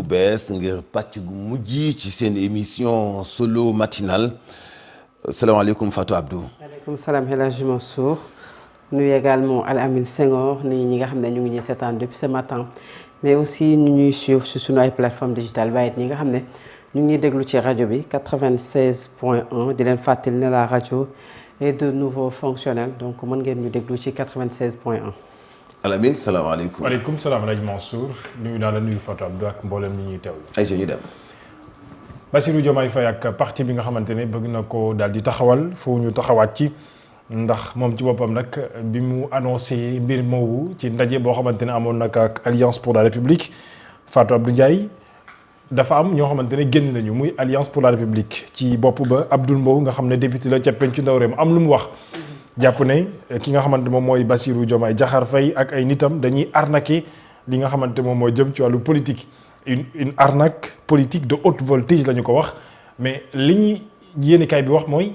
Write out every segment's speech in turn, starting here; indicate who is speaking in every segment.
Speaker 1: bees ngir pàcc gu mujj ci seen émission solo matinal salaamaaleykum Fatou Abdou.
Speaker 2: waaleykum salaam El Hadji Mansour. nuyu également Al Amine Senghor ni ñi nga xam ne ñu ngi ñuy seetaan depuis ce matin mais aussi ñu ñuy suivre sur sunu ay plateforme digitale waaye ñi nga xam ne ñu ngi ñuy déglu ci rajo bi 96.1 di leen fàttali ne la rajo est de nouveau fonctionnelle donc mën ngeen ñu déglu ci 96.1.
Speaker 1: Alamine salaamaaleykum.
Speaker 3: waaleykum salaam El Hadji Mansour nuyu naa la nuyu Fatou Abdou ak mboolem ñi ñuy teewlu.
Speaker 1: ay ñu dem.
Speaker 3: Bassirou Diomaye Faye ak parti bi nga xamante ne bëgg na ko daal di taxawal foo ñu taxawaat ci ndax moom ci boppam nag bi mu annoncé mbir moomu ci ndaje boo xamante ne amoon nag ak Alliance pour la République Fatou Abdou Ndiaye dafa am ñoo xamante ne génn nañu muy Alliance pour la République ci bopp ba Abdoul Mbow nga xam ne député la ca pencu ndaw réew am lu mu wax. jàpp ne ki nga xamante moom mooy Bassirou Diomaye Diakhar Faye ak ay nitam dañuy arnaquer li nga xamante moom mooy jëm ci wàllu politique une arnaque politique de haute voltige la ñu ko wax mais li ñuy yéenekaay bi wax mooy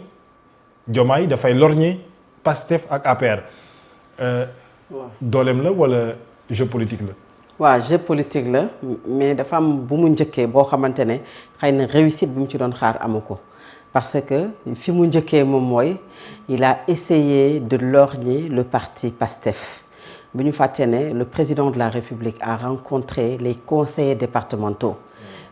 Speaker 3: Diomaye dafay lorgner Pastef ak APR. dooleem la wala jeu politique la.
Speaker 2: waaw jeu politique la mais dafa am bu mu njëkkee boo xamante ne xëy na réussite bi mu ci doon xaar amu ko. parce que fi mu njëkkee moom mooy il a essayé de lorgner le parti PASTEF bu ñu fàtte ne le président de la République a rencontré les conseillers départementaux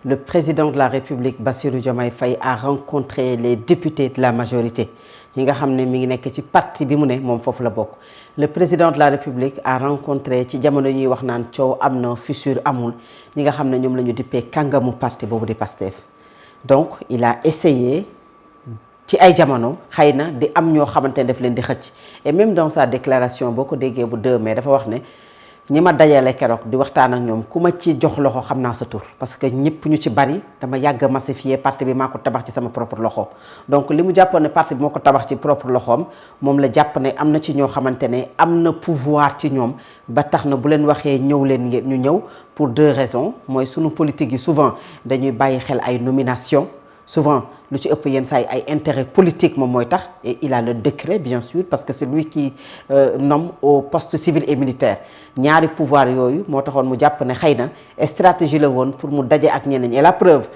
Speaker 2: le président de la République Bassirou Diomaye Faye a rencontré les députés de la majorité yi nga xam ne mi ngi nekk ci parti bi mu ne moom foofu la bokk le président de la République a rencontré ci jamono ñuy wax naan coow am na fissure amul ñi nga xam ne ñoom la ñu dippee kàngamu parti boobu di PASTEF donc il a essayé ci ay jamono xëy na di am ñoo xamante ne daf leen di xëcc et même dans sa déclaration boo ko déggee bu 2 mai dafa wax ne ñi ma dajale keroog di waxtaan ak ñoom ku ma ci jox loxo xam naa sa tur parce que ñëpp ñu ci bari dama yàgg a massifier parti bi maa ko tabax ci sama propre loxo donc li mu jàppoon ne parti bi moo ko tabax ci propre loxoom moom la jàpp ne am na ci ñoo xamante ne am na pouvoir ci ñoom ba tax na bu leen waxee ñëw leen ngeen ñu ñëw pour 2 raisons mooy sunu politique yi souvent dañuy bàyyi xel ay nomination souvent lu ci ëpp yenn saa yi ay intérêt politique moom mooy tax et il a le décret bien sûr parce que c'est lui qui nomme au poste civil et militaire ñaari pouvoir yooyu moo taxoon mu jàpp ne xëy na stratégie la woon pour mu daje ak ñeneen ñi et la preuve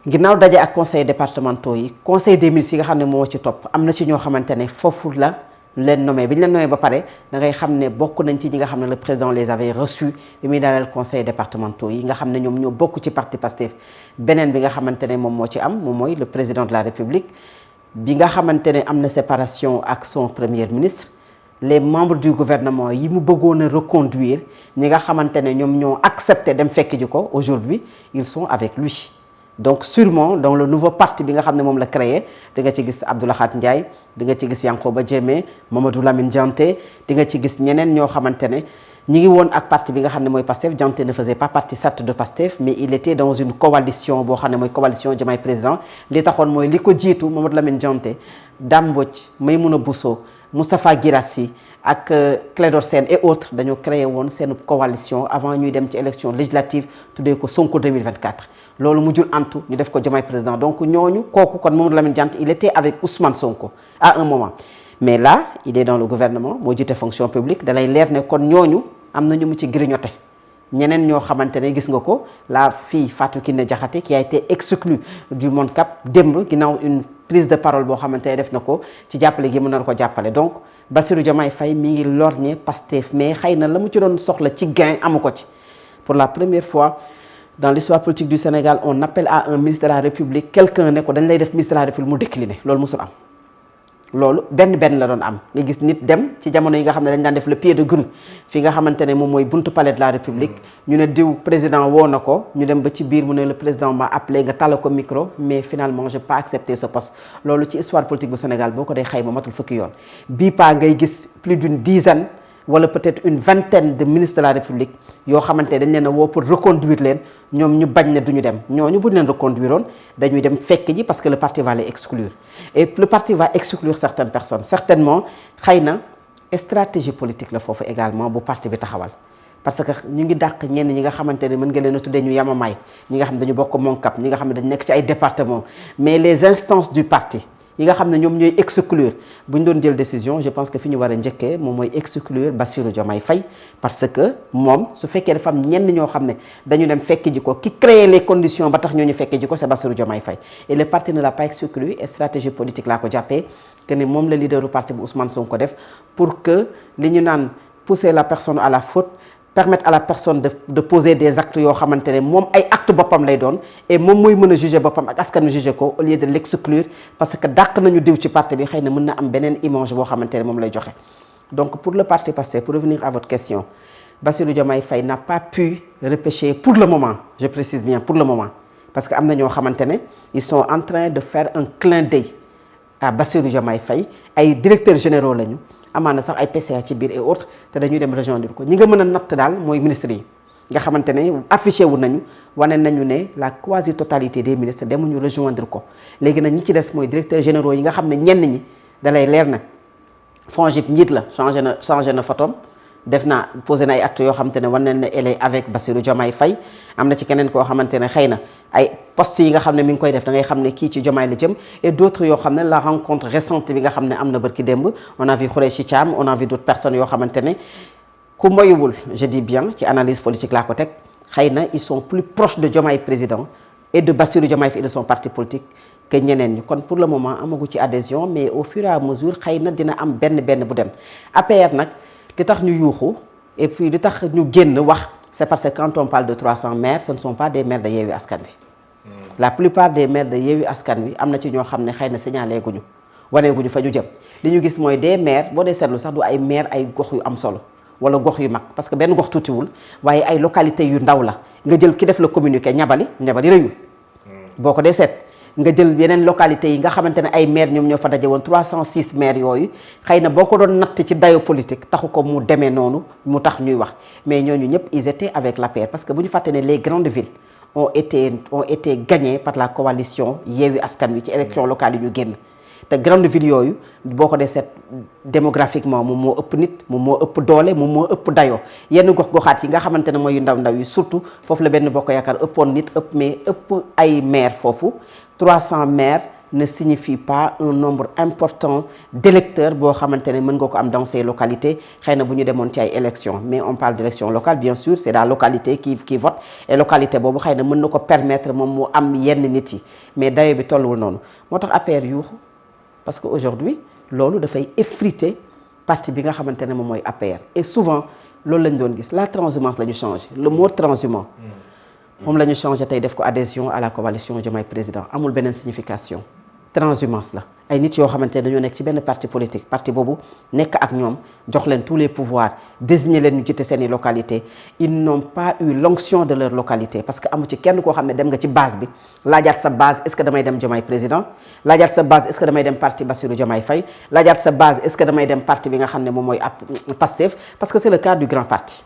Speaker 2: ginnaaw daje ak conseil départementaux yi conseil des ministres yi nga xam ne moo ci topp am na ci ñoo xamante ne foofu la leen nommé bi ñu leen nommé ba pare da ngay xam ne bokk nañ ci ñi nga xam ne le président les avait reçus bi muy daaneel conseil départementaux yi nga xam ne ñoom ñoo bokk ci parti Pastef beneen bi nga xamante ne moom moo ci am moom mooy le président de la République bi nga xamante ne am na séparation ak son premier ministre les membres du gouvernement yi mu bëggoon a reconduire ñi nga xamante ne ñoom ñoo accepté dem fekk ji ko aujourd'hui ils sont avec lui donc sûrement dans le nouveau parti bi nga xam ne moom la créé di nga ci gis Abdou Lahad Ndiaye di nga ci gis Yankoba Diémé Mamadou Lamine Dianté di nga ci gis ñeneen ñoo xamante ne ñi ngi woon ak parti bi nga xam ne mooy PASTEF Dianté ne faisait pas partie certes de PASTEF mais il était dans une coalition boo xam ne mooy coalition Diomaye président li taxoon mooy li ko jiitu Mamadou Lamine Dianté Dame Mbodj Maymouna Bousso Moustapha Guirassy ak Clédor Sène et autres dañoo créé woon seen coalition avant ñuy dem ci élection législative tuddee ko Sonko 2024 loolu mujjul antu ñu def ko Diomaye président donc ñooñu kooku kon Mamadou Lamine Dianté il était avec Ousmane Sonko à un moment mais là il est dans le gouvernement moo jiite fonction publique dalay leer ne kon ñooñu am na ñu mu ci grignoté ñeneen ñoo xamante ne gis nga ko la fille Fatou Kiné Diakhaté qui a été exclue du MONCAP démb ginnaaw une prise de parole boo xamante ne def na ko ci jàppale gi mën na ko jàppale donc Bassirou Diomaye Faye mi ngi lorgner Pastef mais xëy na la mu ci doon soxla ci gain amu ko ci pour la première fois dans l'histoire politique du Sénégal on appelle à un ministre de la République quelqu'un ne ko dañ lay def ministre de la République mu décliné loolu musul am loolu benn la doon am nga gis nit dem ci jamono yi nga xam ne dañ daan def le pied de grue fi nga xamante ne moom mooy buntu palais de la République ñu ne diw président woo na ko ñu dem ba ci biir mu ne le président m'a appelé nga tàll ko micro mais finalement j'ai pas accepté ce poste loolu ci histoire politique bu Sénégal boo ko dee xayma matul fukki yoon bii pas ngay gis plus d'une dizaine wala peut-être une vingtaine de ministres de la République yoo xamante dañ leen a woo pour reconduire leen ñoom ñu bañ ne duñu dem ñooñu bu ñu leen reconduire woon dañuy dem fekk ji parce que le parti va les exclure et le parti va exclure certaines personnes certainement xëy na stratégie politique la foofu également bu parti bi taxawal parce que ñu ngi dàq ñenn ñi nga xamante ne mën nga leen a tuddee ñu yamamaay ñi nga xam ne dañu bokk MONCAP ñi nga xam ne dañu nekk ci ay département mais les instances du parti yi nga xam ne ñoom ñooy exclure bu ñu doon jël décision je pense que fi ñu war a njëkkee moom mooy exclure Bassirou Diomaye Faye parce que moom su fekkee dafa am ñenn ñoo xam ne dañu dem fekk ji ko ki créer les conditions ba tax ñooñu fekk ji ko c'est Bassirou Diomaye Faye et le parti ne l'a pas exclu et stratégie politique laa ko jàppee que ni moom la leader du parti bu Ousmane Sonko def pour que li ñu naan pousser la personne à la faute permettre à la personne de poser des actes yoo xamante ne moom ay actes boppam lay doon et moom mooy mën a juger boppam ak askan wi juger ko au lieu de l'exclure parce que dàq nañu diw ci parti bi xëy na mën na am beneen image boo xamante ne moom lay joxe. Donc pour le parti Pastef, pour revenir à votre question, Bassirou Diomaye Faye n'a pas pu repêcher pour le moment, je précise bien pour le moment, parce que am na ñoo xamante ne ils sont en train de faire un clin d'œil à Bassirou Diomaye Faye ay directeurs généraux lañu. amaana sax ay PCA ci biir et autres te dañuy dem rejoindre ko ñi nga mën a natt daal mooy ministres yi nga xamante ne affiché wu nañu wane nañu ne la quasi totalité des ministres demuñu rejoindre ko léegi nag ñi ci des mooy directeurs généraux yi nga xam ne ñenn ñi dalay leer na FONGIP njiit la changé na photom def na posé na ay actes yoo xamante ne wane nañ ne elle est avec Bassirou Diomaye Faye am na ci keneen koo xamante ne xëy na ay postes yi nga xam ne mi ngi koy def da ngay xam ne kii ci Diomaye la jëm et d'autres yoo xam ne la rencontre récente bi nga xam ne am na bërki démb on a vu Khoureyssi Thiam on a vu d'autres personnes yoo xamante ne ku moyuwul je dis bien ci analyse politique laa ko teg xëy na ils sont plus proches de Diomaye président et de Bassirou Diomaye Faye et de son parti politique que ñeneen ñi kon pour le moment amagu ci adhésion mais au fur et à mesure xëy na dina am benn bu dem APR nag li tax ñu yuuxu et puis li tax ñu génn wax c'est parce que quand on parle de 300 maires ce ne sont pas des maires de Yewwi Askan Wi la plupart des maires de Yewwi Askan Wi am na ci ñoo xam ne xëy na signalé guñu waneeguñu fa ñu jëm li ñu gis mooy des maires boo dee seetlu sax du ay maires ay gox yu am solo wala gox yu mag parce que benn gox tuutiwul waaye ay localités yu ndaw la nga jël ki def la communiqué ñabali rëyul boo ko dee seet nga jël yeneen localités yi nga xamante ne ay maires ñoom ñoo fa daje woon 306 maires yooyu xëy na boo ko doon natt ci dayo politique taxu ko mu demee noonu mu tax ñuy wax mais ñooñu ñëpp ils étaient avec l'APR parce que bu ñu fàtte ne les grandes villes ont été gagnées par la coalition Yewwi Askan Wi ci élection locale yi ñu génn te grande ville yooyu boo ko dee seet démographiquement moom moo ëpp nit moom moo ëpp doole moom moo ëpp dayoo yenn gox-goxaat yi nga xamante ne mooy yu ndaw yi surtout foofu la benn bokk yaakaar ëppoon nit ëpp ay maire foofu 300 maires ne signifie pas un nombre important d'électeurs boo xamante ne mën nga ko am dans ces localités xëy na bu ñu demoon ci ay élections mais on parle d'élections locales bien sûr c'est la localité qui vote et localité boobu xëy na mën na ko permettre moom mu am yenn nit yi mais dayo bi tolluwul noonu moo tax APR yuuxu parce que aujourd'hui loolu dafay effriter parti bi nga xamante ne moom mooy APR et souvent loolu lañ doon gis la transhumance la ñu changé le mot transhumant moom la ñu changé tey def ko adhésion à la coalition Diomaye président amul beneen signification transhumance la ay nit yoo xamante ne dañoo nekk ci benn parti politique parti boobu nekk ak ñoom jox leen tous les pouvoirs désigner leen ñu jiite seeni localité ils n'ont pas eu l'onction de leur localité parce que amu ci kenn koo xam ne dem nga ci base bi laajaat sa base est-ce que damay dem Diomaye président laajaat sa base est-ce que damay dem parti Bassirou Diomaye Faye laajaat sa base est-ce que damay dem parti bi nga xam ne moom mooy Pastef parce que c'est le cas du grand parti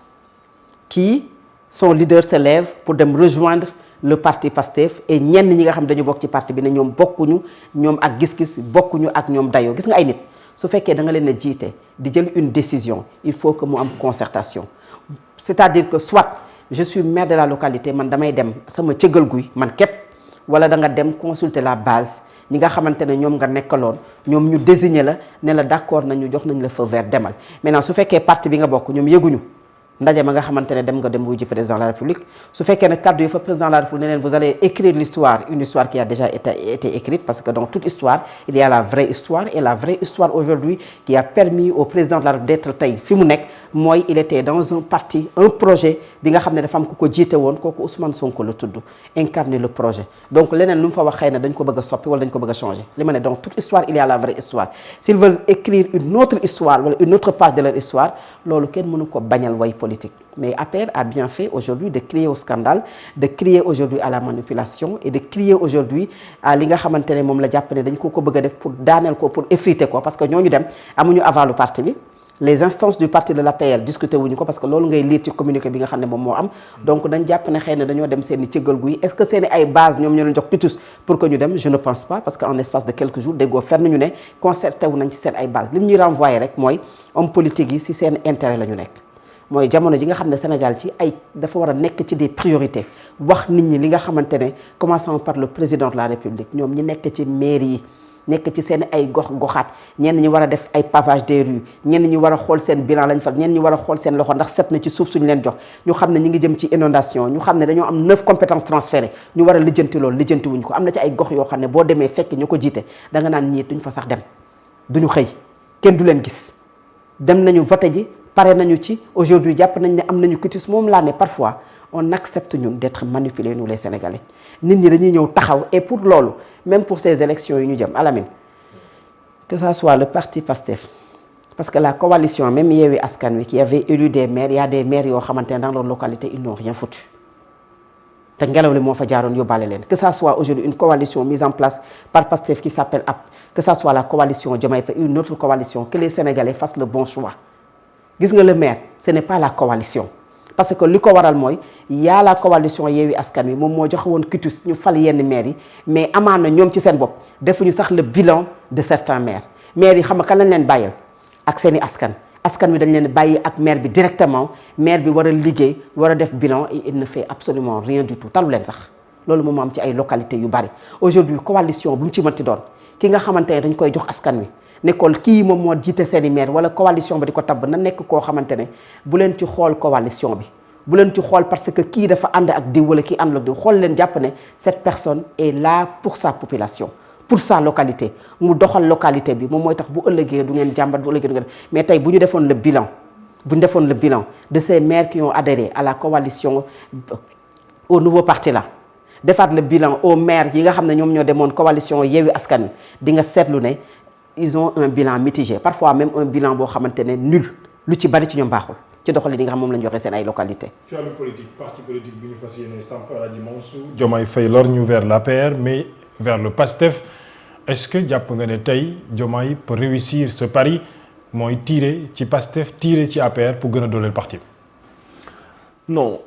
Speaker 2: qui son leader se lève pour dem rejoindre le parti Pastef et ñenn ñi nga xam dañu bokk ci parti bi ne ñoom bokkuñu ñoom ak gis-gis bokkuñu ak ñoom dayoo gis nga ay nit su fekkee da nga leen a jiite di jël une décision il faut que mu am concertation c'est-à-dire que soit je suis maire de la localité man damay dem sama cëggal guy man képp wala da nga dem consulter la base ñi nga xamante ne ñoom nga nekkaloon ñoom ñu désigner la ne la d'accord nañu jox nañ la feu vert demal maintenant su fekkee parti bi nga bokk ñoom yëguñu ndaje ma nga xamante ne dem nga dem wuy ji président de la République su fekkee ne kaddu yi fa président de la République ne leen vous allez écrire l'histoire une histoire qui a déjà été écrite parce que dans toute histoire il y a la vraie histoire et la vraie histoire aujourd'hui qui a permis au président de la République d'être tey fi mu nekk mooy il était dans un parti un projet bi nga xam ne dafa am ku ko jiite woon kooku Ousmane Sonko la tudd incarner le projet donc leneen lu mu fa wax xëy na dañ ko bëgg a soppi wala dañ ko bëgg a changer li ma ne donc toute histoire il y a la vraie histoire s'ils veulent écrire une autre histoire wala une autre page de leur histoire loolu kenn mënu ko bañal way politique mais APR a bien fait aujourd'hui de crier au scandale de crier aujourd'hui à la manipulation et de crier aujourd'hui à li nga xamante ne moom la jàpp ne dañ ko bëgg a def pour daaneel ko pour effriter ko parce que ñooñu dem amuñu avalu parti bi les instances du parti de l'APR discuté wuñu ko parce que loolu ngay lire ci communiqué bi nga xam ne moom moo am donc dañ jàpp ne xëy na dañoo dem seeni cëggal guy est-ce que seeni ay base ñoom ñoo leen jox pitus pour que ñu dem je ne pense pas parce que en espace de quelques jours déggoo fenn ñu ne concerté wu nañ ci seen ay base li mu ñuy renvoyer rek mooy homme politique yi ci seen intérêt la ñu nekk mooy jamono ji nga xam ne Sénégal ci ay dafa war a nekk ci des priorités wax nit ñi li nga xamante ne commençant par le président de la République ñoom ñi nekk ci mairie yi nekk ci seen ay goxaat ñenn ñi war a def ay pavage des rues ñenn ñi war a xool seen bilan lañ fa ñenn ñi war a xool seen loxo ndax set na ci suuf suñu leen jox ñu xam ne ñi ngi jëm ci inondation ñu xam ne dañoo am 9 compétences transférées ñu war a lijjanti loolu lijjanti wuñ ko am na ci ay gox yoo xam ne boo demee fekk ñu ko jiite da nga naan ñii duñ fa sax dem duñu xëy kenn du leen gis dem nañu voté ji pare nañu ci aujourd'hui jàpp nañ ne am nañu quitus moom laa ne parfois on accepte ñun d'être manipulés nous les Sénégalais nit ñi dañuy ñëw taxaw et pour loolu même pour ces élections yi ñu jëm Alamine que ça soit le parti PASTEF parce que la coalition même Yewwi Askan Wi qui avait élu des maires il y a des maires yoo xamante ne dans leur localité ils n'ont rien foutu te ngelaw li moo fa jaaroon yóbbaale leen que ça soit aujourd'hui une coalition mise en place par PASTEF qui s'appelle APT que ça soit la coalition Diomaye Faye une autre coalition que les Sénégalais fassent le bon choix gis nga le maire ce n'est pas la coalition parce que li ko waral mooy yaa la coalition Yewwi Askan Wi moom moo joxe woon quitus ñu fal yenn maires yi mais amaana ñoom ci seen bopp defuñu sax le bilan de certains maires maires yi xam nga kan lañ leen bàyyil ak seeni askan wi dañ leen bàyyi ak maire bi directement maire bi war a liggéey war a def bilan et il ne fait absolument rien du tout talu leen sax loolu moom am ci ay localités yu bari aujourd'hui coalition bu mu ci mënti doon ki nga xamante ne dañ koy jox askan wi nekkoon kii moom moo jiite seeni maire wala coalition ba di ko tabb na nekk koo xamante ne bu leen ci xool coalition bi bu leen ci xool parce que kii dafa ànd ak diw wala kii ànd ak diw xool leen jàpp ne cette personne est là pour sa population pour sa localité mu doxal localité bi moom mooy tax bu ëllëgee du ngeen jàmbat bu ëllëgee du ngeen mais tey bu ñu defoon le bilan de ces maires qui ont adhéré à la coalition au nouveau parti là defaat le bilan aux maires yi nga xam ne ñoom ñoo demoon coalition Yewwi Askan Wi di nga seetlu ne ils ont un bilan mitigé parfois même un bilan boo xamante ne nul lu ci bari ci ñoom baaxul ci doxali li nga xam moom la ñu joxe seen ay localité
Speaker 3: ci wàllu politique parti politique bi ñu fas yéene samp Aladji Mansour Diomaye Faye lorgnu vers l'APR mais vers le PASTEF est-ce que jàpp nga ne tey Diomaye peut réussir ce pari mooy tirer ci PASTEF tirer ci APR pour gën a dooleel parti
Speaker 1: non